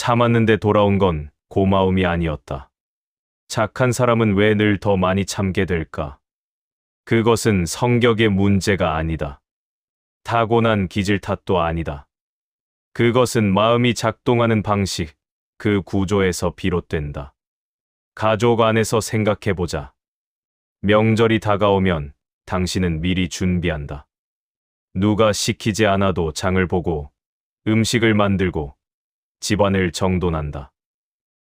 참았는데 돌아온 건 고마움이 아니었다. 착한 사람은 왜 늘 더 많이 참게 될까? 그것은 성격의 문제가 아니다. 타고난 기질 탓도 아니다. 그것은 마음이 작동하는 방식, 그 구조에서 비롯된다. 가족 안에서 생각해보자. 명절이 다가오면 당신은 미리 준비한다. 누가 시키지 않아도 장을 보고 음식을 만들고 집안을 정돈한다.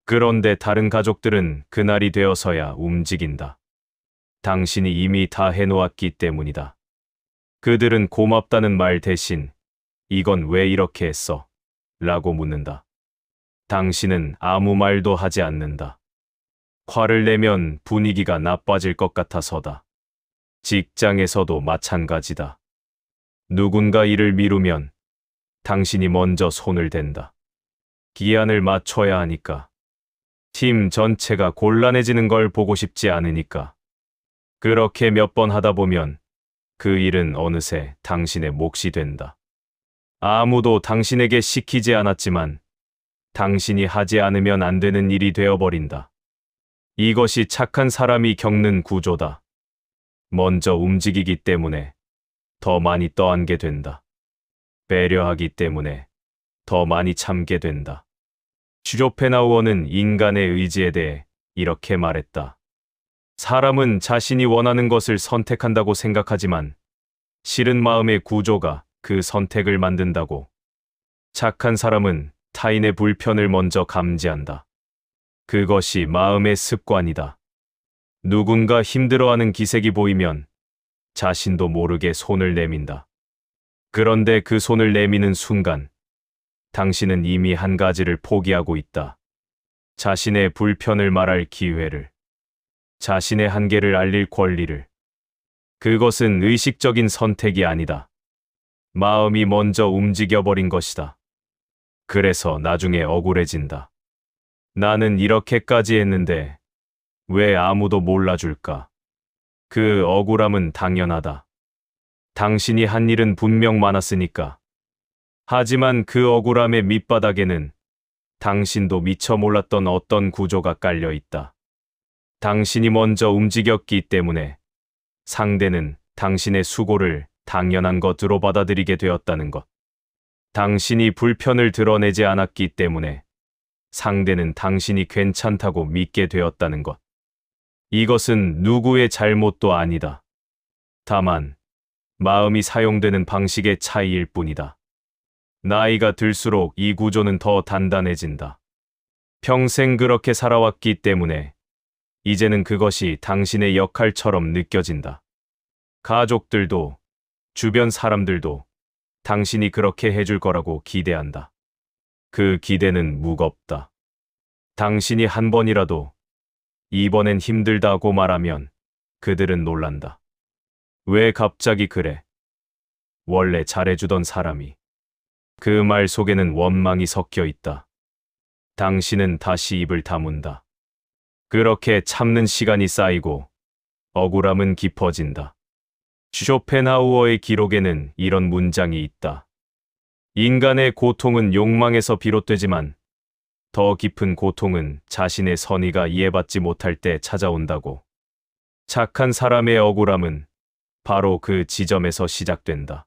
그런데 다른 가족들은 그날이 되어서야 움직인다. 당신이 이미 다 해놓았기 때문이다. 그들은 고맙다는 말 대신 이건 왜 이렇게 했어? 라고 묻는다. 당신은 아무 말도 하지 않는다. 화를 내면 분위기가 나빠질 것 같아서다. 직장에서도 마찬가지다. 누군가 일을 미루면 당신이 먼저 손을 댄다. 기한을 맞춰야 하니까. 팀 전체가 곤란해지는 걸 보고 싶지 않으니까. 그렇게 몇 번 하다 보면 그 일은 어느새 당신의 몫이 된다. 아무도 당신에게 시키지 않았지만 당신이 하지 않으면 안 되는 일이 되어버린다. 이것이 착한 사람이 겪는 구조다. 먼저 움직이기 때문에 더 많이 떠안게 된다. 배려하기 때문에 더 많이 참게 된다. 쇼펜하우어는 인간의 의지에 대해 이렇게 말했다. 사람은 자신이 원하는 것을 선택한다고 생각하지만 싫은 마음의 구조가 그 선택을 만든다고. 착한 사람은 타인의 불편을 먼저 감지한다. 그것이 마음의 습관이다. 누군가 힘들어하는 기색이 보이면 자신도 모르게 손을 내민다. 그런데 그 손을 내미는 순간 당신은 이미 한 가지를 포기하고 있다. 자신의 불편을 말할 기회를, 자신의 한계를 알릴 권리를. 그것은 의식적인 선택이 아니다. 마음이 먼저 움직여버린 것이다. 그래서 나중에 억울해진다. 나는 이렇게까지 했는데 왜 아무도 몰라줄까? 그 억울함은 당연하다. 당신이 한 일은 분명 많았으니까. 하지만 그 억울함의 밑바닥에는 당신도 미처 몰랐던 어떤 구조가 깔려 있다. 당신이 먼저 움직였기 때문에 상대는 당신의 수고를 당연한 것으로 받아들이게 되었다는 것. 당신이 불편을 드러내지 않았기 때문에 상대는 당신이 괜찮다고 믿게 되었다는 것. 이것은 누구의 잘못도 아니다. 다만 마음이 사용되는 방식의 차이일 뿐이다. 나이가 들수록 이 구조는 더 단단해진다. 평생 그렇게 살아왔기 때문에 이제는 그것이 당신의 역할처럼 느껴진다. 가족들도 주변 사람들도 당신이 그렇게 해줄 거라고 기대한다. 그 기대는 무겁다. 당신이 한 번이라도 이번엔 힘들다고 말하면 그들은 놀란다. 왜 갑자기 그래? 원래 잘해주던 사람이. 그 말 속에는 원망이 섞여 있다. 당신은 다시 입을 다문다. 그렇게 참는 시간이 쌓이고 억울함은 깊어진다. 쇼펜하우어의 기록에는 이런 문장이 있다. 인간의 고통은 욕망에서 비롯되지만 더 깊은 고통은 자신의 선의가 이해받지 못할 때 찾아온다고. 착한 사람의 억울함은 바로 그 지점에서 시작된다.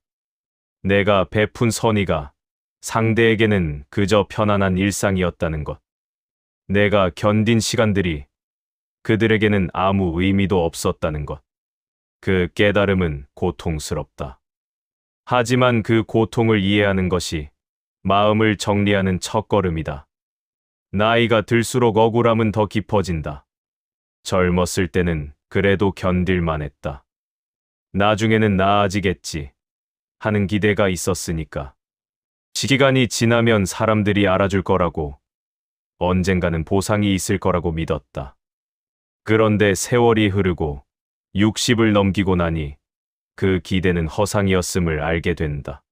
내가 베푼 선의가 상대에게는 그저 편안한 일상이었다는 것. 내가 견딘 시간들이 그들에게는 아무 의미도 없었다는 것. 그 깨달음은 고통스럽다. 하지만 그 고통을 이해하는 것이 마음을 정리하는 첫걸음이다. 나이가 들수록 억울함은 더 깊어진다. 젊었을 때는 그래도 견딜만 했다. 나중에는 나아지겠지 하는 기대가 있었으니까. 시간이 지나면 사람들이 알아줄 거라고, 언젠가는 보상이 있을 거라고 믿었다. 그런데 세월이 흐르고 60을 넘기고 나니 그 기대는 허상이었음을 알게 된다.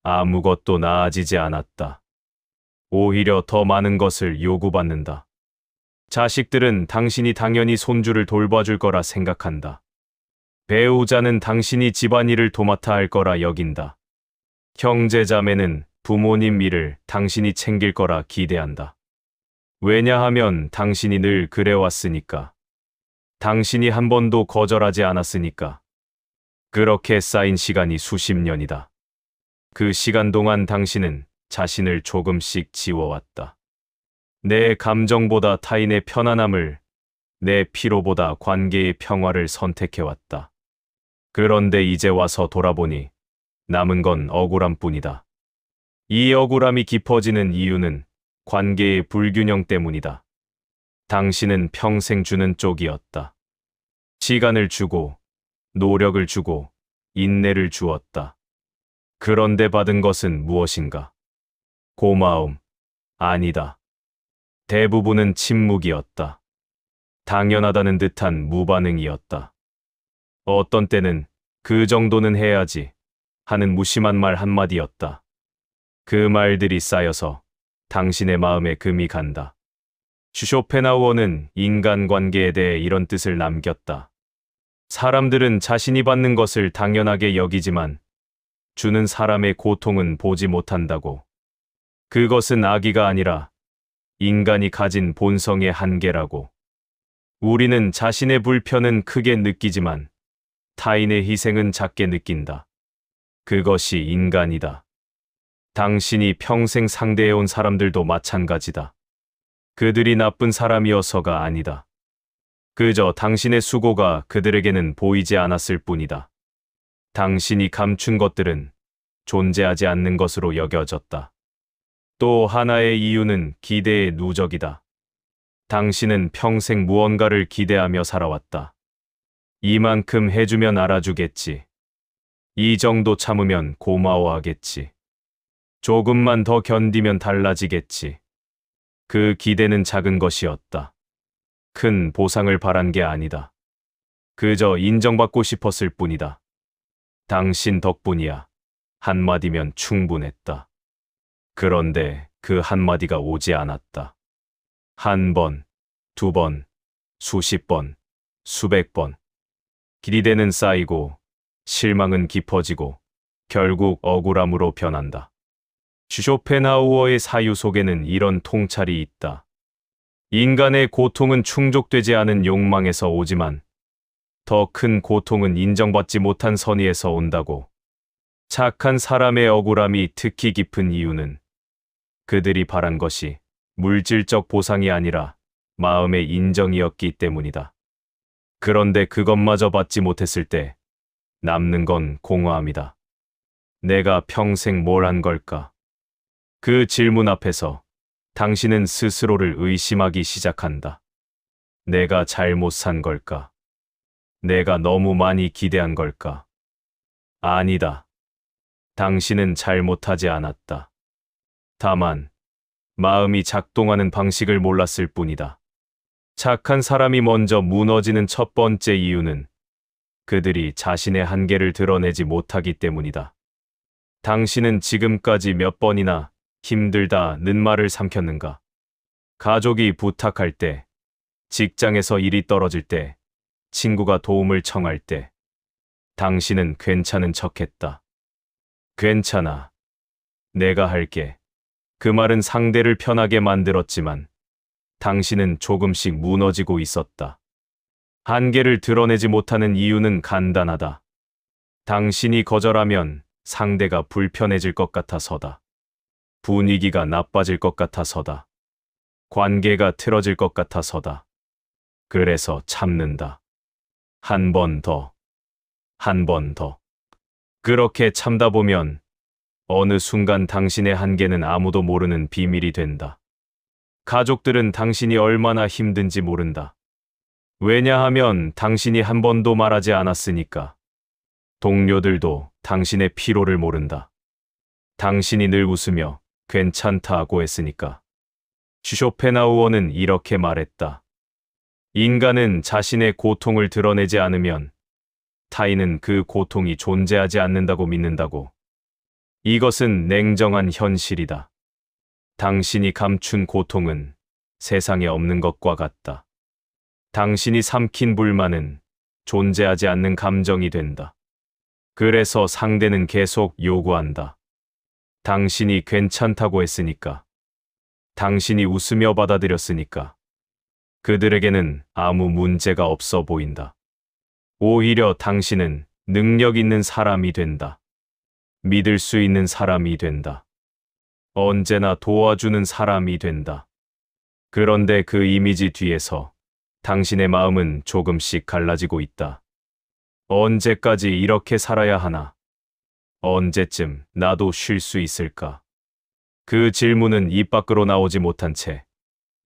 아무것도 나아지지 않았다. 오히려 더 많은 것을 요구받는다. 자식들은 당신이 당연히 손주를 돌봐줄 거라 생각한다. 배우자는 당신이 집안일을 도맡아 할 거라 여긴다. 형제자매는 부모님 일을 당신이 챙길 거라 기대한다. 왜냐하면 당신이 늘 그래왔으니까. 당신이 한 번도 거절하지 않았으니까. 그렇게 쌓인 시간이 수십 년이다. 그 시간 동안 당신은 자신을 조금씩 지워왔다. 내 감정보다 타인의 편안함을, 내 피로보다 관계의 평화를 선택해왔다. 그런데 이제 와서 돌아보니 남은 건 억울함뿐이다. 이 억울함이 깊어지는 이유는 관계의 불균형 때문이다. 당신은 평생 주는 쪽이었다. 시간을 주고, 노력을 주고, 인내를 주었다. 그런데 받은 것은 무엇인가? 고마움? 아니다. 대부분은 침묵이었다. 당연하다는 듯한 무반응이었다. 어떤 때는 그 정도는 해야지 하는 무심한 말 한마디였다. 그 말들이 쌓여서 당신의 마음에 금이 간다. 쇼펜하우어는 인간관계에 대해 이런 뜻을 남겼다. 사람들은 자신이 받는 것을 당연하게 여기지만 주는 사람의 고통은 보지 못한다고. 그것은 악의가 아니라 인간이 가진 본성의 한계라고. 우리는 자신의 불편은 크게 느끼지만 타인의 희생은 작게 느낀다. 그것이 인간이다. 당신이 평생 상대해온 사람들도 마찬가지다. 그들이 나쁜 사람이어서가 아니다. 그저 당신의 수고가 그들에게는 보이지 않았을 뿐이다. 당신이 감춘 것들은 존재하지 않는 것으로 여겨졌다. 또 하나의 이유는 기대의 누적이다. 당신은 평생 무언가를 기대하며 살아왔다. 이만큼 해주면 알아주겠지. 이 정도 참으면 고마워하겠지. 조금만 더 견디면 달라지겠지. 그 기대는 작은 것이었다. 큰 보상을 바란 게 아니다. 그저 인정받고 싶었을 뿐이다. 당신 덕분이야. 한마디면 충분했다. 그런데 그 한마디가 오지 않았다. 한 번, 두 번, 수십 번, 수백 번. 기대는 쌓이고 실망은 깊어지고 결국 억울함으로 변한다. 쇼펜하우어의 사유 속에는 이런 통찰이 있다. 인간의 고통은 충족되지 않은 욕망에서 오지만 더 큰 고통은 인정받지 못한 선의에서 온다고. 착한 사람의 억울함이 특히 깊은 이유는 그들이 바란 것이 물질적 보상이 아니라 마음의 인정이었기 때문이다. 그런데 그것마저 받지 못했을 때 남는 건 공허함이다. 내가 평생 뭘 한 걸까? 그 질문 앞에서 당신은 스스로를 의심하기 시작한다. 내가 잘못 산 걸까? 내가 너무 많이 기대한 걸까? 아니다. 당신은 잘못하지 않았다. 다만 마음이 작동하는 방식을 몰랐을 뿐이다. 착한 사람이 먼저 무너지는 첫 번째 이유는 그들이 자신의 한계를 드러내지 못하기 때문이다. 당신은 지금까지 몇 번이나 힘들다는 말을 삼켰는가? 가족이 부탁할 때, 직장에서 일이 떨어질 때, 친구가 도움을 청할 때, 당신은 괜찮은 척했다. 괜찮아. 내가 할게. 그 말은 상대를 편하게 만들었지만 당신은 조금씩 무너지고 있었다. 한계를 드러내지 못하는 이유는 간단하다. 당신이 거절하면 상대가 불편해질 것 같아서다. 분위기가 나빠질 것 같아서다. 관계가 틀어질 것 같아서다. 그래서 참는다. 한 번 더. 한 번 더. 그렇게 참다 보면 어느 순간 당신의 한계는 아무도 모르는 비밀이 된다. 가족들은 당신이 얼마나 힘든지 모른다. 왜냐하면 당신이 한 번도 말하지 않았으니까. 동료들도 당신의 피로를 모른다. 당신이 늘 웃으며 괜찮다고 했으니까. 쇼펜하우어는 이렇게 말했다. 인간은 자신의 고통을 드러내지 않으면 타인은 그 고통이 존재하지 않는다고 믿는다고. 이것은 냉정한 현실이다. 당신이 감춘 고통은 세상에 없는 것과 같다. 당신이 삼킨 불만은 존재하지 않는 감정이 된다. 그래서 상대는 계속 요구한다. 당신이 괜찮다고 했으니까. 당신이 웃으며 받아들였으니까. 그들에게는 아무 문제가 없어 보인다. 오히려 당신은 능력 있는 사람이 된다. 믿을 수 있는 사람이 된다. 언제나 도와주는 사람이 된다. 그런데 그 이미지 뒤에서 당신의 마음은 조금씩 갈라지고 있다. 언제까지 이렇게 살아야 하나? 언제쯤 나도 쉴 수 있을까? 그 질문은 입 밖으로 나오지 못한 채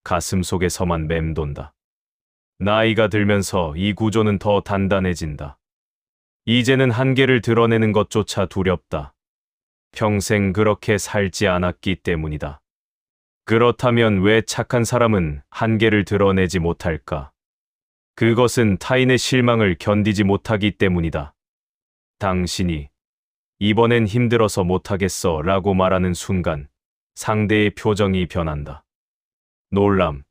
가슴 속에서만 맴돈다. 나이가 들면서 이 구조는 더 단단해진다. 이제는 한계를 드러내는 것조차 두렵다. 평생 그렇게 살지 않았기 때문이다. 그렇다면 왜 착한 사람은 한계를 드러내지 못할까? 그것은 타인의 실망을 견디지 못하기 때문이다. 당신이 이번엔 힘들어서 못하겠어 라고 말하는 순간 상대의 표정이 변한다. 놀람,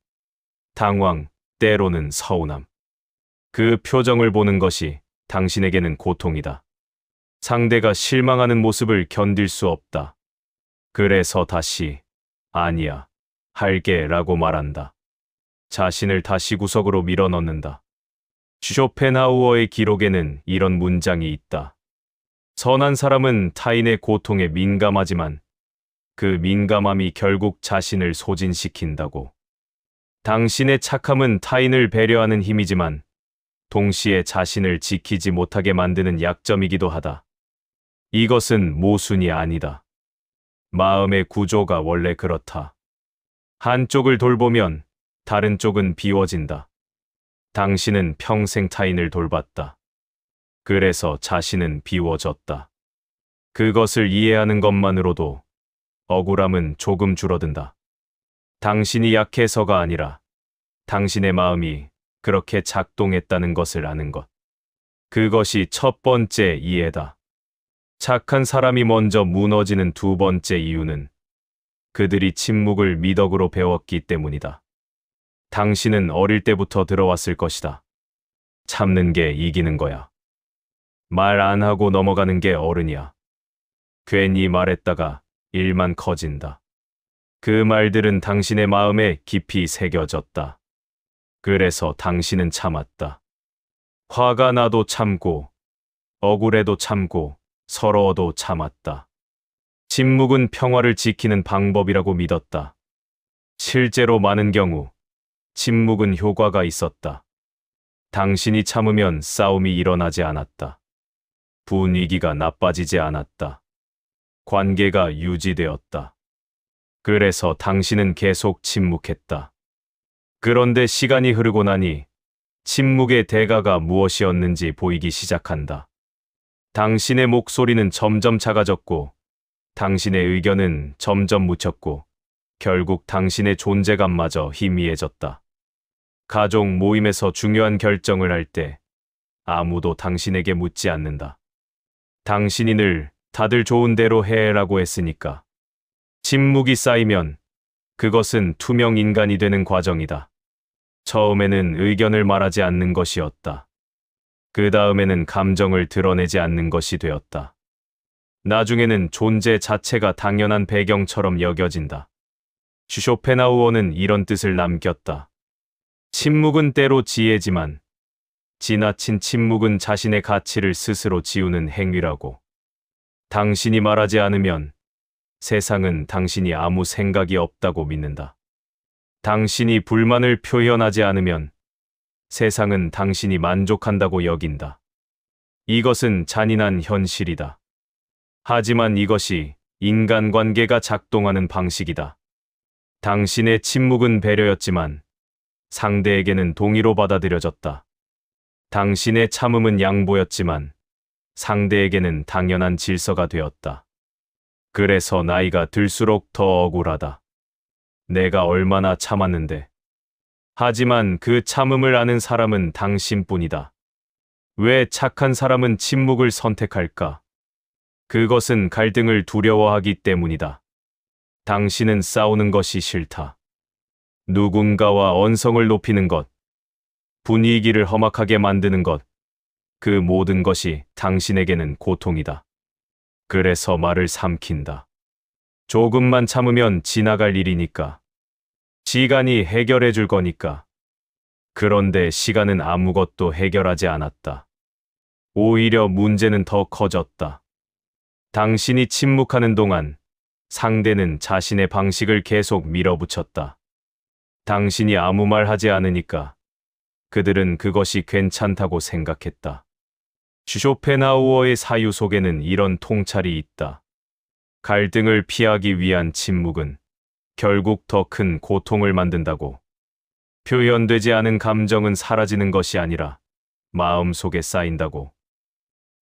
당황, 때로는 서운함. 그 표정을 보는 것이 당신에게는 고통이다. 상대가 실망하는 모습을 견딜 수 없다. 그래서 다시 아니야, 할게 라고 말한다. 자신을 다시 구석으로 밀어넣는다. 쇼펜하우어의 기록에는 이런 문장이 있다. 선한 사람은 타인의 고통에 민감하지만 그 민감함이 결국 자신을 소진시킨다고. 당신의 착함은 타인을 배려하는 힘이지만 동시에 자신을 지키지 못하게 만드는 약점이기도 하다. 이것은 모순이 아니다. 마음의 구조가 원래 그렇다. 한쪽을 돌보면 다른 쪽은 비워진다. 당신은 평생 타인을 돌봤다. 그래서 자신은 비워졌다. 그것을 이해하는 것만으로도 억울함은 조금 줄어든다. 당신이 약해서가 아니라 당신의 마음이 그렇게 작동했다는 것을 아는 것. 그것이 첫 번째 이해다. 착한 사람이 먼저 무너지는 두 번째 이유는 그들이 침묵을 미덕으로 배웠기 때문이다. 당신은 어릴 때부터 들어왔을 것이다. 참는 게 이기는 거야. 말 안 하고 넘어가는 게 어른이야. 괜히 말했다가 일만 커진다. 그 말들은 당신의 마음에 깊이 새겨졌다. 그래서 당신은 참았다. 화가 나도 참고, 억울해도 참고, 서러워도 참았다. 침묵은 평화를 지키는 방법이라고 믿었다. 실제로 많은 경우 침묵은 효과가 있었다. 당신이 참으면 싸움이 일어나지 않았다. 분위기가 나빠지지 않았다. 관계가 유지되었다. 그래서 당신은 계속 침묵했다. 그런데 시간이 흐르고 나니 침묵의 대가가 무엇이었는지 보이기 시작한다. 당신의 목소리는 점점 작아졌고, 당신의 의견은 점점 묻혔고, 결국 당신의 존재감마저 희미해졌다. 가족 모임에서 중요한 결정을 할 때 아무도 당신에게 묻지 않는다. 당신이 늘 다들 좋은 대로 해라고 했으니까. 침묵이 쌓이면 그것은 투명 인간이 되는 과정이다. 처음에는 의견을 말하지 않는 것이었다. 그 다음에는 감정을 드러내지 않는 것이 되었다. 나중에는 존재 자체가 당연한 배경처럼 여겨진다. 쇼펜하우어는 이런 뜻을 남겼다. 침묵은 때로 지혜지만 지나친 침묵은 자신의 가치를 스스로 지우는 행위라고. 당신이 말하지 않으면 세상은 당신이 아무 생각이 없다고 믿는다. 당신이 불만을 표현하지 않으면 세상은 당신이 만족한다고 여긴다. 이것은 잔인한 현실이다. 하지만 이것이 인간관계가 작동하는 방식이다. 당신의 침묵은 배려였지만 상대에게는 동의로 받아들여졌다. 당신의 참음은 양보였지만 상대에게는 당연한 질서가 되었다. 그래서 나이가 들수록 더 억울하다. 내가 얼마나 참았는데. 하지만 그 참음을 아는 사람은 당신뿐이다. 왜 착한 사람은 침묵을 선택할까? 그것은 갈등을 두려워하기 때문이다. 당신은 싸우는 것이 싫다. 누군가와 언성을 높이는 것, 분위기를 험악하게 만드는 것, 그 모든 것이 당신에게는 고통이다. 그래서 말을 삼킨다. 조금만 참으면 지나갈 일이니까. 시간이 해결해 줄 거니까. 그런데 시간은 아무것도 해결하지 않았다. 오히려 문제는 더 커졌다. 당신이 침묵하는 동안 상대는 자신의 방식을 계속 밀어붙였다. 당신이 아무 말 하지 않으니까 그들은 그것이 괜찮다고 생각했다. 쇼펜하우어의 사유 속에는 이런 통찰이 있다. 갈등을 피하기 위한 침묵은 결국 더 큰 고통을 만든다고. 표현되지 않은 감정은 사라지는 것이 아니라 마음속에 쌓인다고.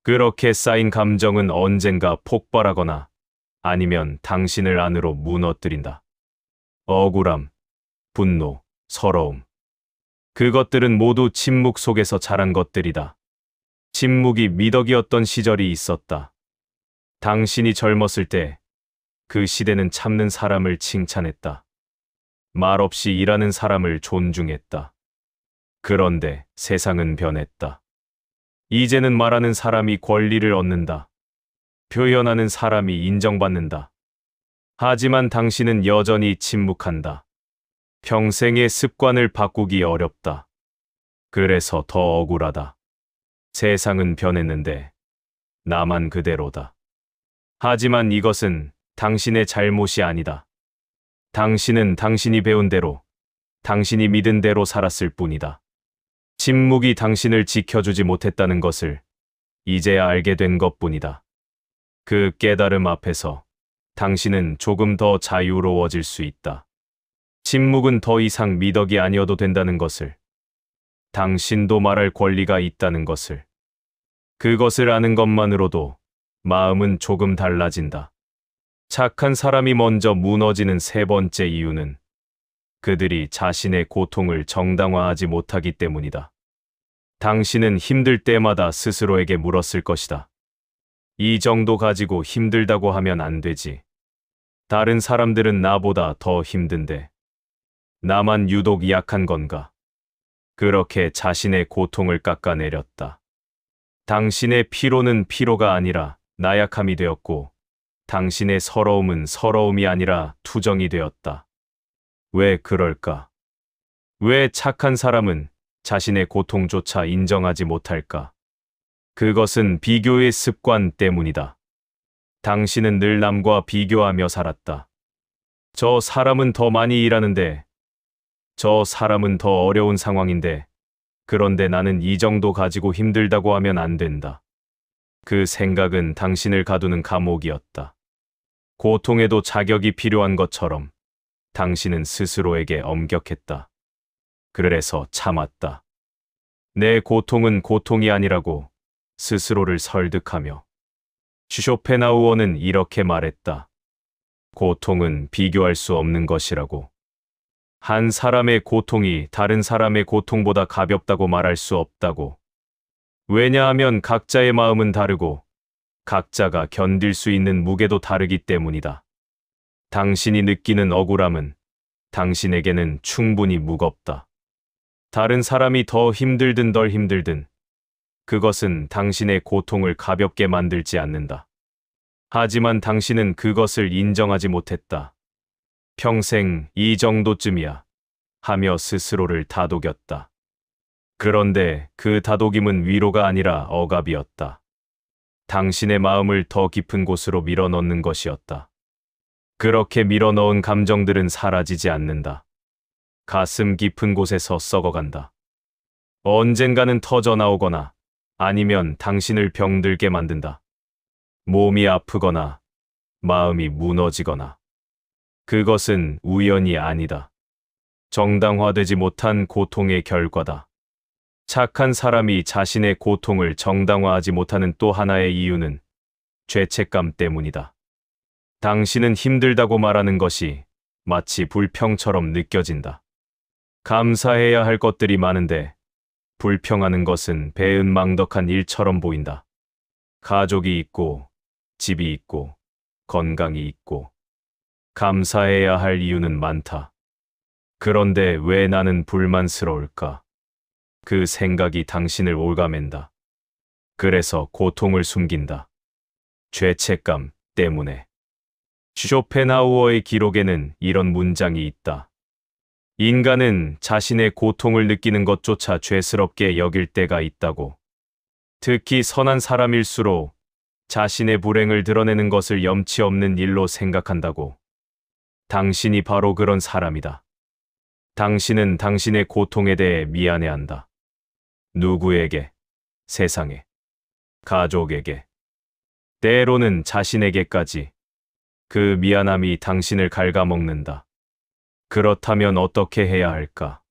그렇게 쌓인 감정은 언젠가 폭발하거나 아니면 당신을 안으로 무너뜨린다. 억울함, 분노, 서러움. 그것들은 모두 침묵 속에서 자란 것들이다. 침묵이 미덕이었던 시절이 있었다. 당신이 젊었을 때 그 시대는 참는 사람을 칭찬했다. 말없이 일하는 사람을 존중했다. 그런데 세상은 변했다. 이제는 말하는 사람이 권리를 얻는다. 표현하는 사람이 인정받는다. 하지만 당신은 여전히 침묵한다. 평생의 습관을 바꾸기 어렵다. 그래서 더 억울하다. 세상은 변했는데 나만 그대로다. 하지만 이것은 당신의 잘못이 아니다. 당신은 당신이 배운 대로, 당신이 믿은 대로 살았을 뿐이다. 침묵이 당신을 지켜주지 못했다는 것을 이제야 알게 된 것뿐이다. 그 깨달음 앞에서 당신은 조금 더 자유로워질 수 있다. 침묵은 더 이상 미덕이 아니어도 된다는 것을, 당신도 말할 권리가 있다는 것을, 그것을 아는 것만으로도 마음은 조금 달라진다. 착한 사람이 먼저 무너지는 세 번째 이유는 그들이 자신의 고통을 정당화하지 못하기 때문이다. 당신은 힘들 때마다 스스로에게 물었을 것이다. 이 정도 가지고 힘들다고 하면 안 되지. 다른 사람들은 나보다 더 힘든데 나만 유독 약한 건가? 그렇게 자신의 고통을 깎아내렸다. 당신의 피로는 피로가 아니라 나약함이 되었고 당신의 서러움은 서러움이 아니라 투정이 되었다. 왜 그럴까? 왜 착한 사람은 자신의 고통조차 인정하지 못할까? 그것은 비교의 습관 때문이다. 당신은 늘 남과 비교하며 살았다. 저 사람은 더 많이 일하는데, 저 사람은 더 어려운 상황인데, 그런데 나는 이 정도 가지고 힘들다고 하면 안 된다. 그 생각은 당신을 가두는 감옥이었다. 고통에도 자격이 필요한 것처럼 당신은 스스로에게 엄격했다. 그래서 참았다. 내 고통은 고통이 아니라고 스스로를 설득하며. 쇼펜하우어는 이렇게 말했다. 고통은 비교할 수 없는 것이라고. 한 사람의 고통이 다른 사람의 고통보다 가볍다고 말할 수 없다고. 왜냐하면 각자의 마음은 다르고 각자가 견딜 수 있는 무게도 다르기 때문이다. 당신이 느끼는 억울함은 당신에게는 충분히 무겁다. 다른 사람이 더 힘들든 덜 힘들든 그것은 당신의 고통을 가볍게 만들지 않는다. 하지만 당신은 그것을 인정하지 못했다. 평생 이 정도쯤이야 하며 스스로를 다독였다. 그런데 그 다독임은 위로가 아니라 억압이었다. 당신의 마음을 더 깊은 곳으로 밀어넣는 것이었다. 그렇게 밀어넣은 감정들은 사라지지 않는다. 가슴 깊은 곳에서 썩어간다. 언젠가는 터져 나오거나 아니면 당신을 병들게 만든다. 몸이 아프거나 마음이 무너지거나. 그것은 우연이 아니다. 정당화되지 못한 고통의 결과다. 착한 사람이 자신의 고통을 정당화하지 못하는 또 하나의 이유는 죄책감 때문이다. 당신은 힘들다고 말하는 것이 마치 불평처럼 느껴진다. 감사해야 할 것들이 많은데 불평하는 것은 배은망덕한 일처럼 보인다. 가족이 있고 집이 있고 건강이 있고 감사해야 할 이유는 많다. 그런데 왜 나는 불만스러울까? 그 생각이 당신을 올가맨다. 그래서 고통을 숨긴다. 죄책감 때문에. 쇼펜하우어의 기록에는 이런 문장이 있다. 인간은 자신의 고통을 느끼는 것조차 죄스럽게 여길 때가 있다고. 특히 선한 사람일수록 자신의 불행을 드러내는 것을 염치 없는 일로 생각한다고. 당신이 바로 그런 사람이다. 당신은 당신의 고통에 대해 미안해한다. 누구에게? 세상에. 가족에게. 때로는 자신에게까지. 그 미안함이 당신을 갉아먹는다. 그렇다면 어떻게 해야 할까?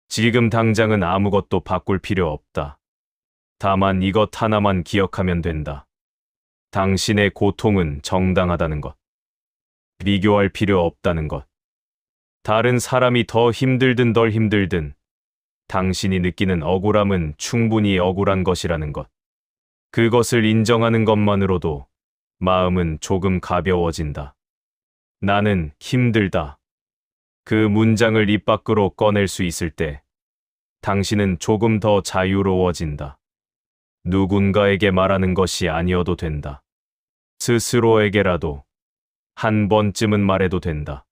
지금 당장은 아무것도 바꿀 필요 없다. 다만 이것 하나만 기억하면 된다. 당신의 고통은 정당하다는 것. 비교할 필요 없다는 것. 다른 사람이 더 힘들든 덜 힘들든 당신이 느끼는 억울함은 충분히 억울한 것이라는 것. 그것을 인정하는 것만으로도 마음은 조금 가벼워진다. 나는 힘들다. 그 문장을 입 밖으로 꺼낼 수 있을 때 당신은 조금 더 자유로워진다. 누군가에게 말하는 것이 아니어도 된다. 스스로에게라도 한 번쯤은 말해도 된다.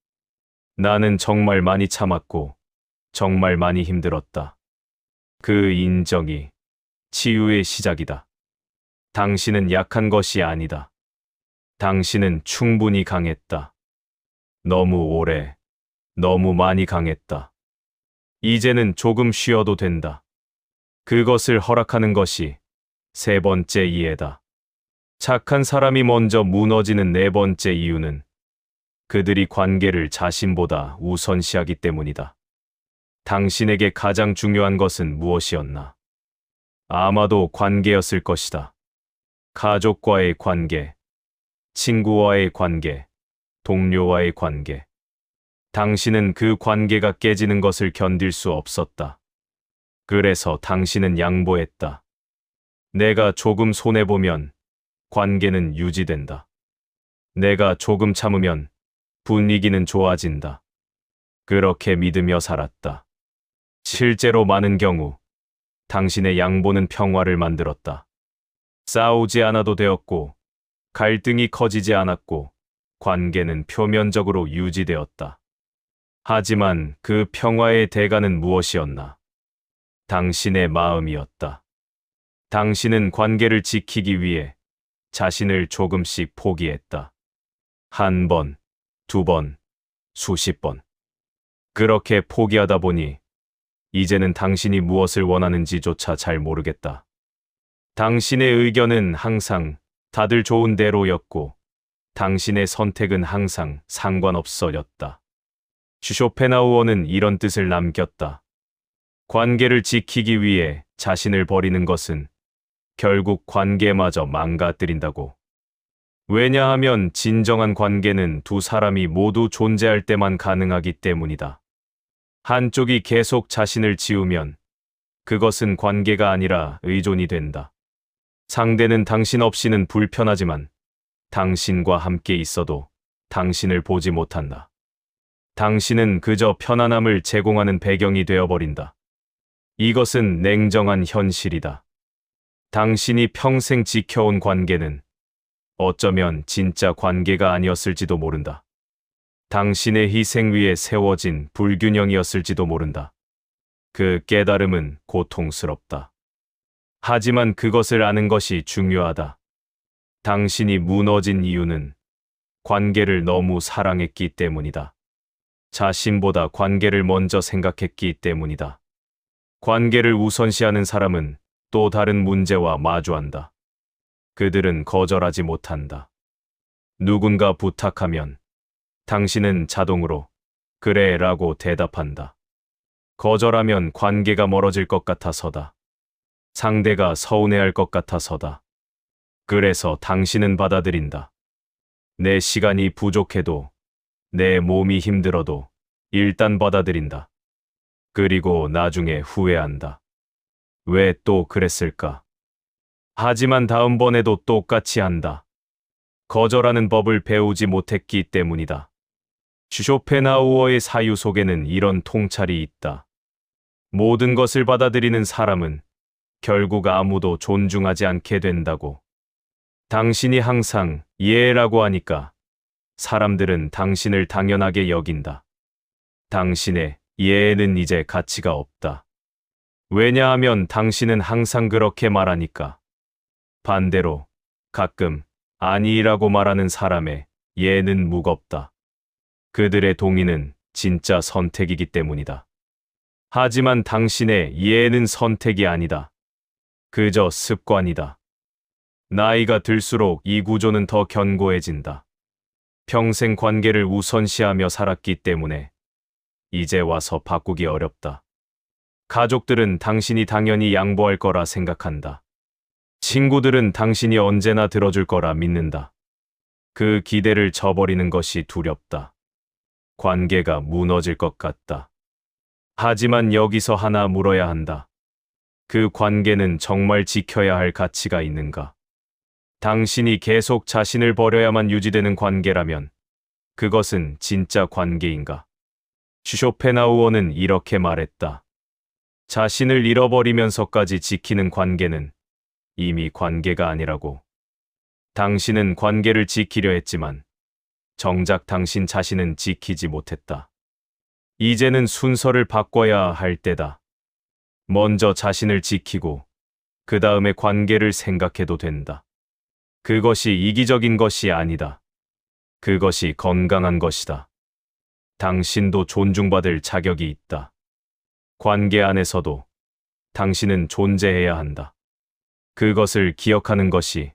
나는 정말 많이 참았고 정말 많이 힘들었다. 그 인정이 치유의 시작이다. 당신은 약한 것이 아니다. 당신은 충분히 강했다. 너무 오래, 너무 많이 강했다. 이제는 조금 쉬어도 된다. 그것을 허락하는 것이 세 번째 이해다. 착한 사람이 먼저 무너지는 네 번째 이유는 그들이 관계를 자신보다 우선시하기 때문이다. 당신에게 가장 중요한 것은 무엇이었나? 아마도 관계였을 것이다. 가족과의 관계, 친구와의 관계, 동료와의 관계. 당신은 그 관계가 깨지는 것을 견딜 수 없었다. 그래서 당신은 양보했다. 내가 조금 손해보면 관계는 유지된다. 내가 조금 참으면 분위기는 좋아진다. 그렇게 믿으며 살았다. 실제로 많은 경우 당신의 양보는 평화를 만들었다. 싸우지 않아도 되었고, 갈등이 커지지 않았고, 관계는 표면적으로 유지되었다. 하지만 그 평화의 대가는 무엇이었나? 당신의 마음이었다. 당신은 관계를 지키기 위해 자신을 조금씩 포기했다. 한 번, 두 번, 수십 번. 그렇게 포기하다 보니 이제는 당신이 무엇을 원하는지조차 잘 모르겠다. 당신의 의견은 항상 다들 좋은 대로였고 당신의 선택은 항상 상관없어였다. 쇼펜하우어는 이런 뜻을 남겼다. 관계를 지키기 위해 자신을 버리는 것은 결국 관계마저 망가뜨린다고. 왜냐하면 진정한 관계는 두 사람이 모두 존재할 때만 가능하기 때문이다. 한쪽이 계속 자신을 지우면 그것은 관계가 아니라 의존이 된다. 상대는 당신 없이는 불편하지만 당신과 함께 있어도 당신을 보지 못한다. 당신은 그저 편안함을 제공하는 배경이 되어버린다. 이것은 냉정한 현실이다. 당신이 평생 지켜온 관계는 어쩌면 진짜 관계가 아니었을지도 모른다. 당신의 희생 위에 세워진 불균형이었을지도 모른다. 그 깨달음은 고통스럽다. 하지만 그것을 아는 것이 중요하다. 당신이 무너진 이유는 관계를 너무 사랑했기 때문이다. 자신보다 관계를 먼저 생각했기 때문이다. 관계를 우선시하는 사람은 또 다른 문제와 마주한다. 그들은 거절하지 못한다. 누군가 부탁하면 당신은 자동으로 그래 라고 대답한다. 거절하면 관계가 멀어질 것 같아서다. 상대가 서운해할 것 같아서다. 그래서 당신은 받아들인다. 내 시간이 부족해도, 내 몸이 힘들어도 일단 받아들인다. 그리고 나중에 후회한다. 왜 또 그랬을까? 하지만 다음번에도 똑같이 한다. 거절하는 법을 배우지 못했기 때문이다. 쇼펜하우어의 사유 속에는 이런 통찰이 있다. 모든 것을 받아들이는 사람은 결국 아무도 존중하지 않게 된다고. 당신이 항상 예라고 하니까 사람들은 당신을 당연하게 여긴다. 당신의 예에는 이제 가치가 없다. 왜냐하면 당신은 항상 그렇게 말하니까. 반대로 가끔 아니라고 말하는 사람의 예는 무겁다. 그들의 동의는 진짜 선택이기 때문이다. 하지만 당신의 예는 선택이 아니다. 그저 습관이다. 나이가 들수록 이 구조는 더 견고해진다. 평생 관계를 우선시하며 살았기 때문에 이제 와서 바꾸기 어렵다. 가족들은 당신이 당연히 양보할 거라 생각한다. 친구들은 당신이 언제나 들어줄 거라 믿는다. 그 기대를 저버리는 것이 두렵다. 관계가 무너질 것 같다. 하지만 여기서 하나 물어야 한다. 그 관계는 정말 지켜야 할 가치가 있는가? 당신이 계속 자신을 버려야만 유지되는 관계라면 그것은 진짜 관계인가? 쇼펜하우어는 이렇게 말했다. 자신을 잃어버리면서까지 지키는 관계는 이미 관계가 아니라고. 당신은 관계를 지키려 했지만 정작 당신 자신은 지키지 못했다. 이제는 순서를 바꿔야 할 때다. 먼저 자신을 지키고 그 다음에 관계를 생각해도 된다. 그것이 이기적인 것이 아니다. 그것이 건강한 것이다. 당신도 존중받을 자격이 있다. 관계 안에서도 당신은 존재해야 한다. 그것을 기억하는 것이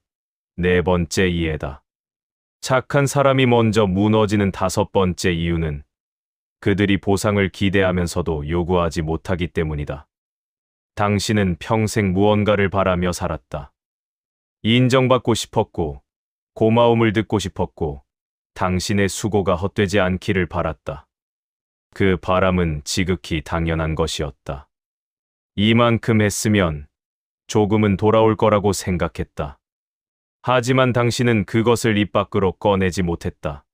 네 번째 이해다. 착한 사람이 먼저 무너지는 다섯 번째 이유는 그들이 보상을 기대하면서도 요구하지 못하기 때문이다. 당신은 평생 무언가를 바라며 살았다. 인정받고 싶었고, 고마움을 듣고 싶었고, 당신의 수고가 헛되지 않기를 바랐다. 그 바람은 지극히 당연한 것이었다. 이만큼 했으면 조금은 돌아올 거라고 생각했다. 하지만 당신은 그것을 입 밖으로 꺼내지 못했다.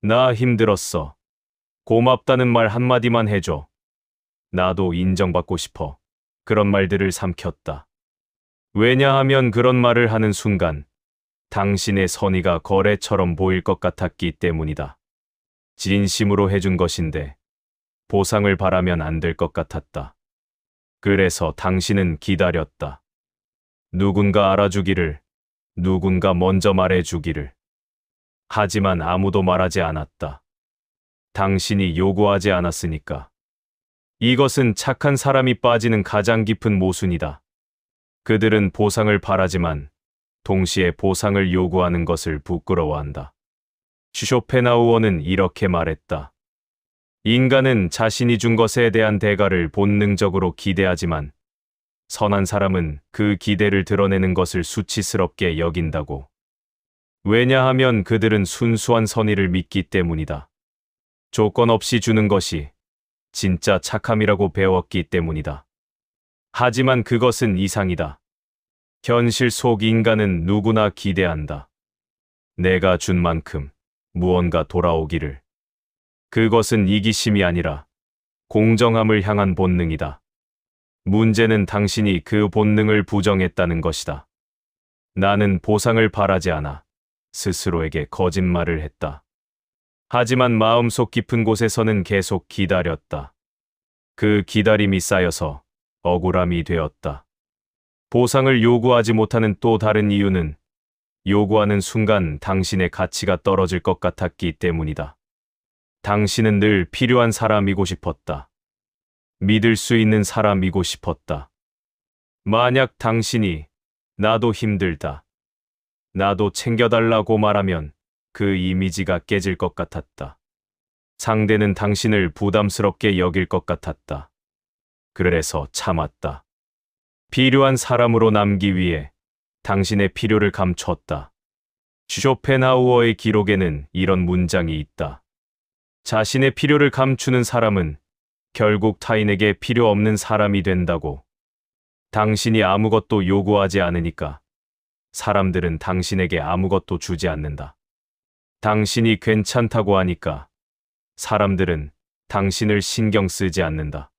나 힘들었어. 고맙다는 말 한마디만 해줘. 나도 인정받고 싶어. 그런 말들을 삼켰다. 왜냐하면 그런 말을 하는 순간 당신의 선의가 거래처럼 보일 것 같았기 때문이다. 진심으로 해준 것인데 보상을 바라면 안 될 것 같았다. 그래서 당신은 기다렸다. 누군가 알아주기를, 누군가 먼저 말해주기를. 하지만 아무도 말하지 않았다. 당신이 요구하지 않았으니까. 이것은 착한 사람이 빠지는 가장 깊은 모순이다. 그들은 보상을 바라지만 동시에 보상을 요구하는 것을 부끄러워한다. 쇼펜하우어는 이렇게 말했다. 인간은 자신이 준 것에 대한 대가를 본능적으로 기대하지만 선한 사람은 그 기대를 드러내는 것을 수치스럽게 여긴다고. 왜냐하면 그들은 순수한 선의를 믿기 때문이다. 조건 없이 주는 것이 진짜 착함이라고 배웠기 때문이다. 하지만 그것은 이상이다. 현실 속 인간은 누구나 기대한다. 내가 준 만큼 무언가 돌아오기를. 그것은 이기심이 아니라 공정함을 향한 본능이다. 문제는 당신이 그 본능을 부정했다는 것이다. 나는 보상을 바라지 않아 스스로에게 거짓말을 했다. 하지만 마음속 깊은 곳에서는 계속 기다렸다. 그 기다림이 쌓여서 억울함이 되었다. 보상을 요구하지 못하는 또 다른 이유는 요구하는 순간 당신의 가치가 떨어질 것 같았기 때문이다. 당신은 늘 필요한 사람이고 싶었다. 믿을 수 있는 사람이고 싶었다. 만약 당신이 나도 힘들다, 나도 챙겨달라고 말하면 그 이미지가 깨질 것 같았다. 상대는 당신을 부담스럽게 여길 것 같았다. 그래서 참았다. 필요한 사람으로 남기 위해 당신의 필요를 감췄다. 쇼펜하우어의 기록에는 이런 문장이 있다. 자신의 필요를 감추는 사람은 결국 타인에게 필요 없는 사람이 된다고. 당신이 아무것도 요구하지 않으니까 사람들은 당신에게 아무것도 주지 않는다. 당신이 괜찮다고 하니까 사람들은 당신을 신경 쓰지 않는다.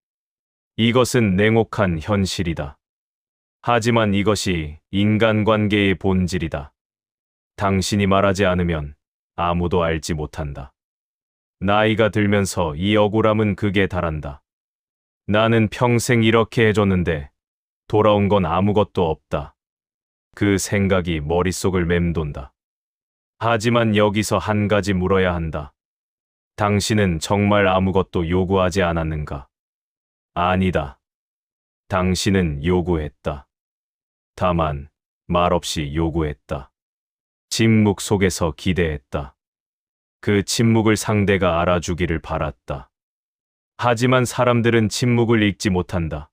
이것은 냉혹한 현실이다. 하지만 이것이 인간관계의 본질이다. 당신이 말하지 않으면 아무도 알지 못한다. 나이가 들면서 이 억울함은 극에 달한다. 나는 평생 이렇게 해줬는데 돌아온 건 아무것도 없다. 그 생각이 머릿속을 맴돈다. 하지만 여기서 한 가지 물어야 한다. 당신은 정말 아무것도 요구하지 않았는가? 아니다. 당신은 요구했다. 다만 말없이 요구했다. 침묵 속에서 기대했다. 그 침묵을 상대가 알아주기를 바랐다. 하지만 사람들은 침묵을 읽지 못한다.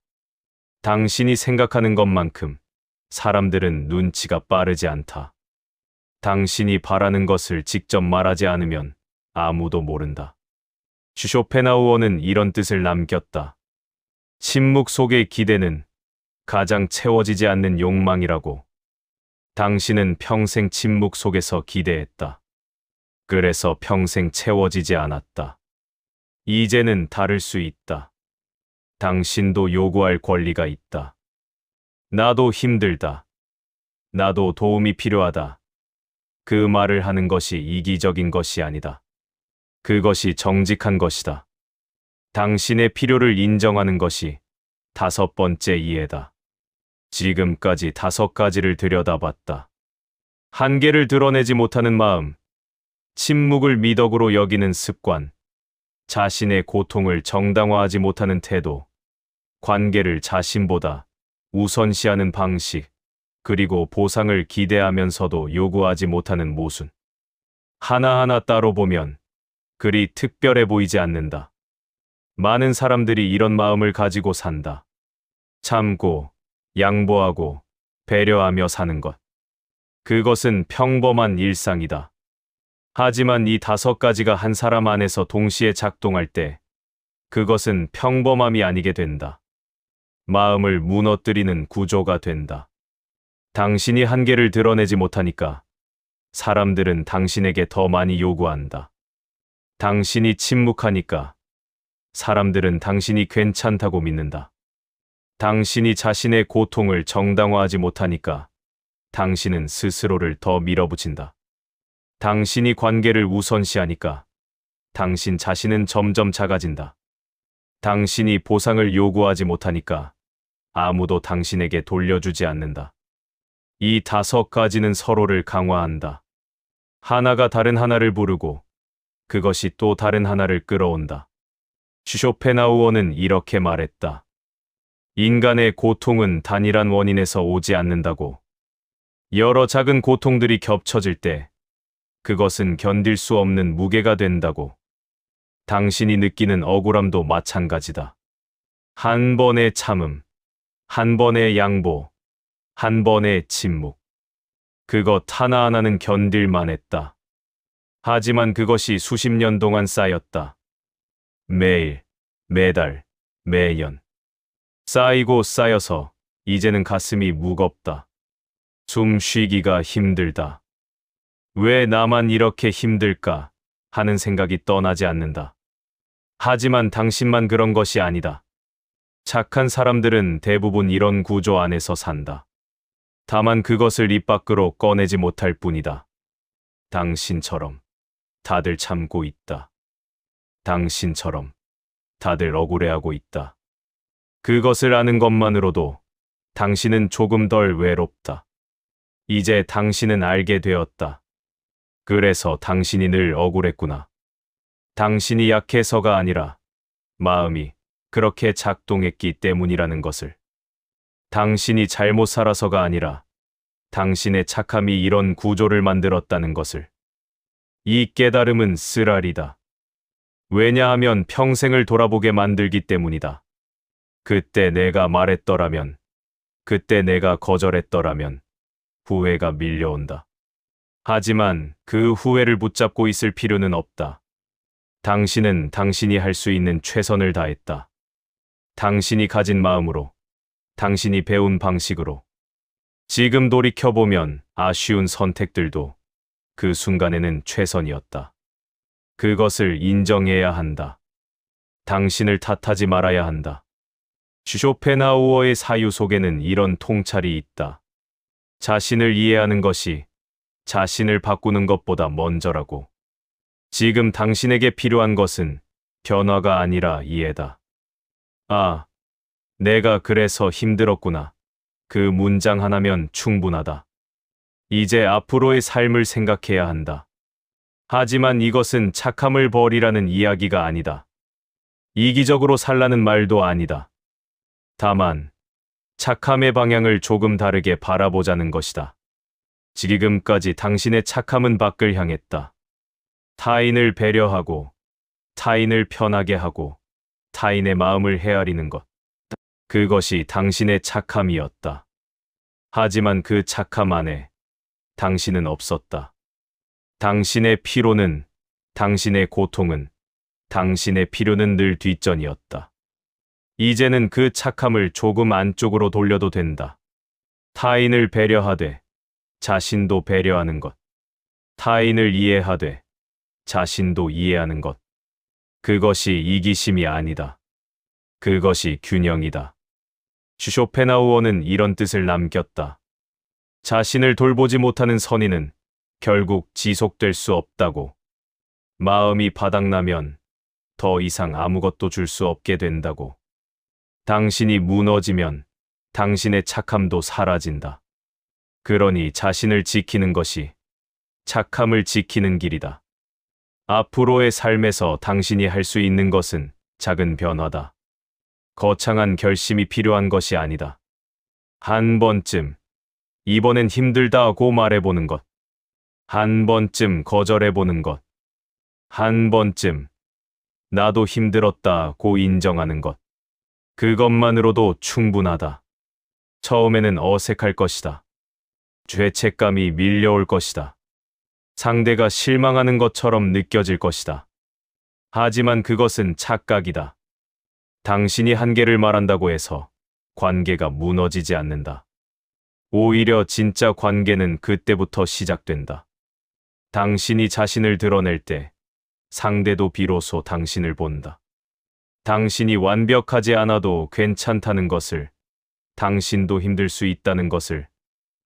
당신이 생각하는 것만큼 사람들은 눈치가 빠르지 않다. 당신이 바라는 것을 직접 말하지 않으면 아무도 모른다. 쇼펜하우어는 이런 뜻을 남겼다. 침묵 속의 기대는 가장 채워지지 않는 욕망이라고. 당신은 평생 침묵 속에서 기대했다. 그래서 평생 채워지지 않았다. 이제는 다를 수 있다. 당신도 요구할 권리가 있다. 나도 힘들다. 나도 도움이 필요하다. 그 말을 하는 것이 이기적인 것이 아니다. 그것이 정직한 것이다. 당신의 필요를 인정하는 것이 5번째 이해다. 지금까지 5가지를 들여다봤다. 한계를 드러내지 못하는 마음, 침묵을 미덕으로 여기는 습관, 자신의 고통을 정당화하지 못하는 태도, 관계를 자신보다 우선시하는 방식, 그리고 보상을 기대하면서도 요구하지 못하는 모순. 하나하나 따로 보면 그리 특별해 보이지 않는다. 많은 사람들이 이런 마음을 가지고 산다. 참고, 양보하고, 배려하며 사는 것. 그것은 평범한 일상이다. 하지만 이 5가지가 한 사람 안에서 동시에 작동할 때 그것은 평범함이 아니게 된다. 마음을 무너뜨리는 구조가 된다. 당신이 한계를 드러내지 못하니까 사람들은 당신에게 더 많이 요구한다. 당신이 침묵하니까 사람들은 당신이 괜찮다고 믿는다. 당신이 자신의 고통을 정당화하지 못하니까 당신은 스스로를 더 밀어붙인다. 당신이 관계를 우선시하니까 당신 자신은 점점 작아진다. 당신이 보상을 요구하지 못하니까 아무도 당신에게 돌려주지 않는다. 이 5가지는 서로를 강화한다. 하나가 다른 하나를 부르고 그것이 또 다른 하나를 끌어온다. 쇼펜하우어는 이렇게 말했다. 인간의 고통은 단일한 원인에서 오지 않는다고. 여러 작은 고통들이 겹쳐질 때 그것은 견딜 수 없는 무게가 된다고. 당신이 느끼는 억울함도 마찬가지다. 한 번의 참음, 한 번의 양보, 한 번의 침묵. 그것 하나하나는 견딜만 했다. 하지만 그것이 수십 년 동안 쌓였다. 매일, 매달, 매년. 쌓이고 쌓여서 이제는 가슴이 무겁다. 숨 쉬기가 힘들다. 왜 나만 이렇게 힘들까 하는 생각이 떠나지 않는다. 하지만 당신만 그런 것이 아니다. 착한 사람들은 대부분 이런 구조 안에서 산다. 다만 그것을 입 밖으로 꺼내지 못할 뿐이다. 당신처럼 다들 참고 있다. 당신처럼 다들 억울해하고 있다. 그것을 아는 것만으로도 당신은 조금 덜 외롭다. 이제 당신은 알게 되었다. 그래서 당신이 늘 억울했구나. 당신이 약해서가 아니라 마음이 그렇게 작동했기 때문이라는 것을. 당신이 잘못 살아서가 아니라 당신의 착함이 이런 구조를 만들었다는 것을. 이 깨달음은 쓰라리다. 왜냐하면 평생을 돌아보게 만들기 때문이다. 그때 내가 말했더라면, 그때 내가 거절했더라면 후회가 밀려온다. 하지만 그 후회를 붙잡고 있을 필요는 없다. 당신은 당신이 할 수 있는 최선을 다했다. 당신이 가진 마음으로, 당신이 배운 방식으로. 지금 돌이켜보면 아쉬운 선택들도 그 순간에는 최선이었다. 그것을 인정해야 한다. 당신을 탓하지 말아야 한다. 쇼펜하우어의 사유 속에는 이런 통찰이 있다. 자신을 이해하는 것이 자신을 바꾸는 것보다 먼저라고. 지금 당신에게 필요한 것은 변화가 아니라 이해다. 아, 내가 그래서 힘들었구나. 그 문장 하나면 충분하다. 이제 앞으로의 삶을 생각해야 한다. 하지만 이것은 착함을 버리라는 이야기가 아니다. 이기적으로 살라는 말도 아니다. 다만, 착함의 방향을 조금 다르게 바라보자는 것이다. 지금까지 당신의 착함은 밖을 향했다. 타인을 배려하고, 타인을 편하게 하고, 타인의 마음을 헤아리는 것. 그것이 당신의 착함이었다. 하지만 그 착함 안에 당신은 없었다. 당신의 피로는, 당신의 고통은, 당신의 필요는 늘 뒷전이었다. 이제는 그 착함을 조금 안쪽으로 돌려도 된다. 타인을 배려하되 자신도 배려하는 것. 타인을 이해하되 자신도 이해하는 것. 그것이 이기심이 아니다. 그것이 균형이다. 쇼펜하우어는 이런 뜻을 남겼다. 자신을 돌보지 못하는 선의는 결국 지속될 수 없다고. 마음이 바닥나면 더 이상 아무것도 줄 수 없게 된다고. 당신이 무너지면 당신의 착함도 사라진다. 그러니 자신을 지키는 것이 착함을 지키는 길이다. 앞으로의 삶에서 당신이 할 수 있는 것은 작은 변화다. 거창한 결심이 필요한 것이 아니다. 한 번쯤, 이번엔 힘들다고 말해보는 것. 한 번쯤 거절해보는 것. 한 번쯤, 나도 힘들었다고 인정하는 것. 그것만으로도 충분하다. 처음에는 어색할 것이다. 죄책감이 밀려올 것이다. 상대가 실망하는 것처럼 느껴질 것이다. 하지만 그것은 착각이다. 당신이 한계를 말한다고 해서 관계가 무너지지 않는다. 오히려 진짜 관계는 그때부터 시작된다. 당신이 자신을 드러낼 때 상대도 비로소 당신을 본다. 당신이 완벽하지 않아도 괜찮다는 것을, 당신도 힘들 수 있다는 것을,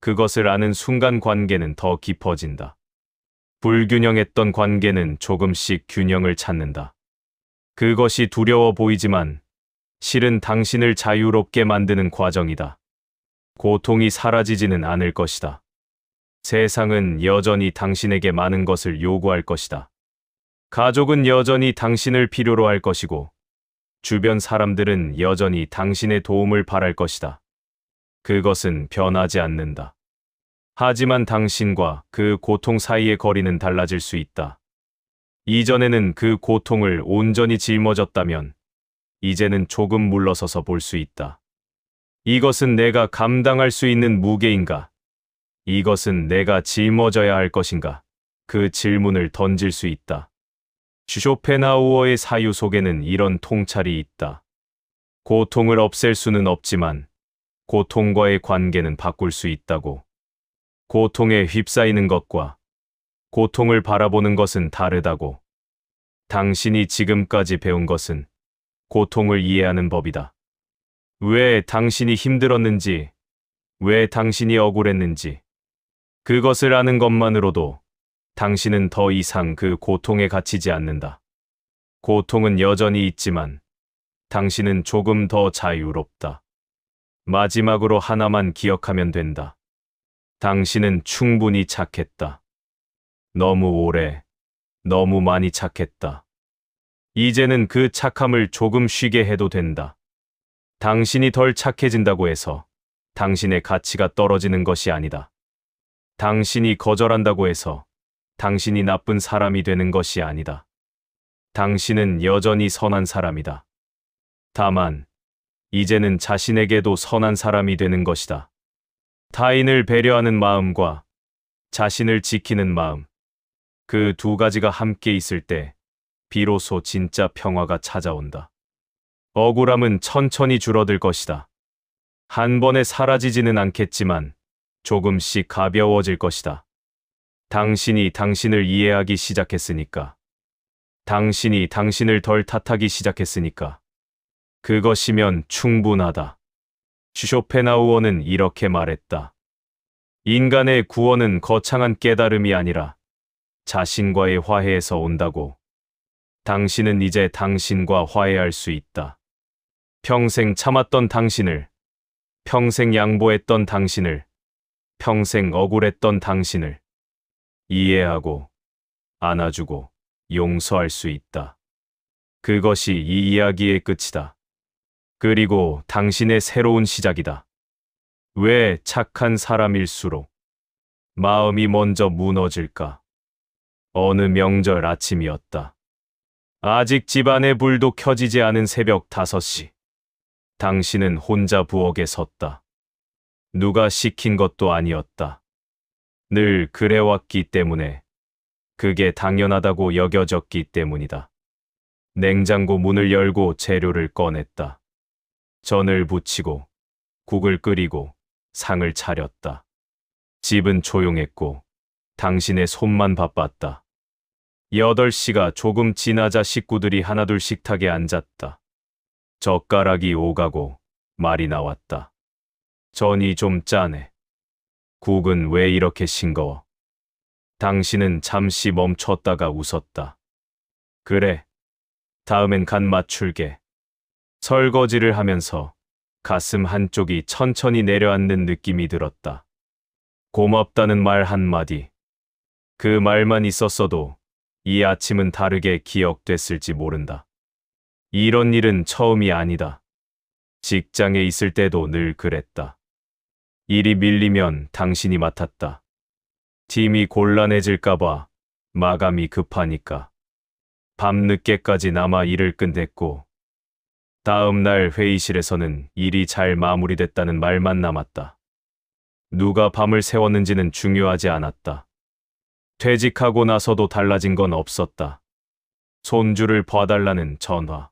그것을 아는 순간 관계는 더 깊어진다. 불균형했던 관계는 조금씩 균형을 찾는다. 그것이 두려워 보이지만 실은 당신을 자유롭게 만드는 과정이다. 고통이 사라지지는 않을 것이다. 세상은 여전히 당신에게 많은 것을 요구할 것이다. 가족은 여전히 당신을 필요로 할 것이고, 주변 사람들은 여전히 당신의 도움을 바랄 것이다. 그것은 변하지 않는다. 하지만 당신과 그 고통 사이의 거리는 달라질 수 있다. 이전에는 그 고통을 온전히 짊어졌다면, 이제는 조금 물러서서 볼 수 있다. 이것은 내가 감당할 수 있는 무게인가? 이것은 내가 짊어져야 할 것인가? 그 질문을 던질 수 있다. 쇼펜하우어의 사유 속에는 이런 통찰이 있다. 고통을 없앨 수는 없지만 고통과의 관계는 바꿀 수 있다고. 고통에 휩싸이는 것과 고통을 바라보는 것은 다르다고. 당신이 지금까지 배운 것은 고통을 이해하는 법이다. 왜 당신이 힘들었는지, 왜 당신이 억울했는지, 그것을 아는 것만으로도 당신은 더 이상 그 고통에 갇히지 않는다. 고통은 여전히 있지만 당신은 조금 더 자유롭다. 마지막으로 하나만 기억하면 된다. 당신은 충분히 착했다. 너무 오래, 너무 많이 착했다. 이제는 그 착함을 조금 쉬게 해도 된다. 당신이 덜 착해진다고 해서 당신의 가치가 떨어지는 것이 아니다. 당신이 거절한다고 해서 당신이 나쁜 사람이 되는 것이 아니다. 당신은 여전히 선한 사람이다. 다만, 이제는 자신에게도 선한 사람이 되는 것이다. 타인을 배려하는 마음과 자신을 지키는 마음, 그 두 가지가 함께 있을 때 비로소 진짜 평화가 찾아온다. 억울함은 천천히 줄어들 것이다. 한 번에 사라지지는 않겠지만 조금씩 가벼워질 것이다. 당신이 당신을 이해하기 시작했으니까. 당신이 당신을 덜 탓하기 시작했으니까. 그것이면 충분하다. 쇼펜하우어는 이렇게 말했다. 인간의 구원은 거창한 깨달음이 아니라 자신과의 화해에서 온다고. 당신은 이제 당신과 화해할 수 있다. 평생 참았던 당신을, 평생 양보했던 당신을, 평생 억울했던 당신을 이해하고 안아주고 용서할 수 있다. 그것이 이 이야기의 끝이다. 그리고 당신의 새로운 시작이다. 왜 착한 사람일수록 마음이 먼저 무너질까? 어느 명절 아침이었다. 아직 집안의 불도 켜지지 않은 새벽 5시. 당신은 혼자 부엌에 섰다. 누가 시킨 것도 아니었다. 늘 그래왔기 때문에, 그게 당연하다고 여겨졌기 때문이다. 냉장고 문을 열고 재료를 꺼냈다. 전을 부치고, 국을 끓이고, 상을 차렸다. 집은 조용했고, 당신의 손만 바빴다. 8시가 조금 지나자 식구들이 하나둘 식탁에 앉았다. 젓가락이 오가고 말이 나왔다. 전이 좀 짜네. 국은 왜 이렇게 싱거워? 당신은 잠시 멈췄다가 웃었다. 그래, 다음엔 간 맞출게. 설거지를 하면서 가슴 한쪽이 천천히 내려앉는 느낌이 들었다. 고맙다는 말 한마디. 그 말만 있었어도 이 아침은 다르게 기억됐을지 모른다. 이런 일은 처음이 아니다. 직장에 있을 때도 늘 그랬다. 일이 밀리면 당신이 맡았다. 팀이 곤란해질까봐, 마감이 급하니까. 밤늦게까지 남아 일을 끝냈고, 다음 날 회의실에서는 일이 잘 마무리됐다는 말만 남았다. 누가 밤을 새웠는지는 중요하지 않았다. 퇴직하고 나서도 달라진 건 없었다. 손주를 봐달라는 전화.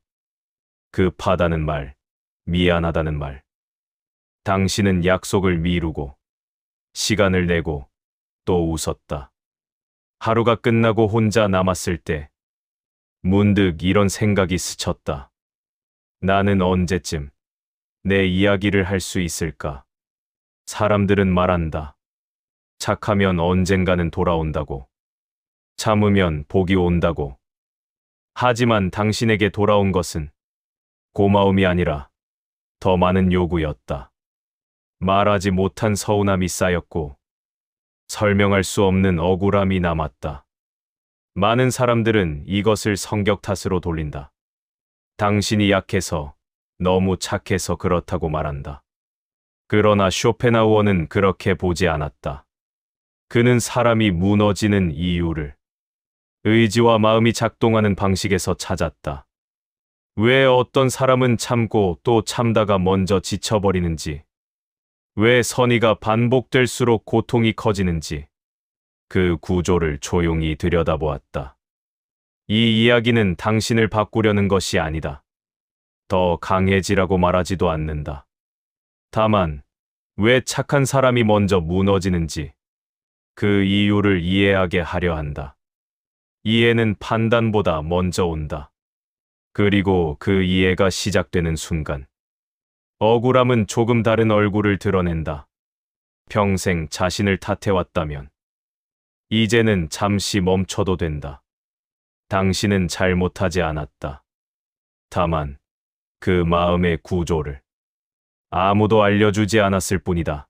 급하다는 말, 미안하다는 말. 당신은 약속을 미루고, 시간을 내고, 또 웃었다. 하루가 끝나고 혼자 남았을 때, 문득 이런 생각이 스쳤다. 나는 언제쯤 내 이야기를 할 수 있을까? 사람들은 말한다. 착하면 언젠가는 돌아온다고. 참으면 복이 온다고. 하지만 당신에게 돌아온 것은 고마움이 아니라 더 많은 요구였다. 말하지 못한 서운함이 쌓였고 설명할 수 없는 억울함이 남았다. 많은 사람들은 이것을 성격 탓으로 돌린다. 당신이 약해서, 너무 착해서 그렇다고 말한다. 그러나 쇼펜하우어는 그렇게 보지 않았다. 그는 사람이 무너지는 이유를 의지와 마음이 작동하는 방식에서 찾았다. 왜 어떤 사람은 참고 또 참다가 먼저 지쳐버리는지, 왜 선의가 반복될수록 고통이 커지는지, 그 구조를 조용히 들여다보았다. 이 이야기는 당신을 바꾸려는 것이 아니다. 더 강해지라고 말하지도 않는다. 다만, 왜 착한 사람이 먼저 무너지는지, 그 이유를 이해하게 하려 한다. 이해는 판단보다 먼저 온다. 그리고 그 이해가 시작되는 순간, 억울함은 조금 다른 얼굴을 드러낸다. 평생 자신을 탓해왔다면, 이제는 잠시 멈춰도 된다. 당신은 잘못하지 않았다. 다만, 그 마음의 구조를 아무도 알려주지 않았을 뿐이다.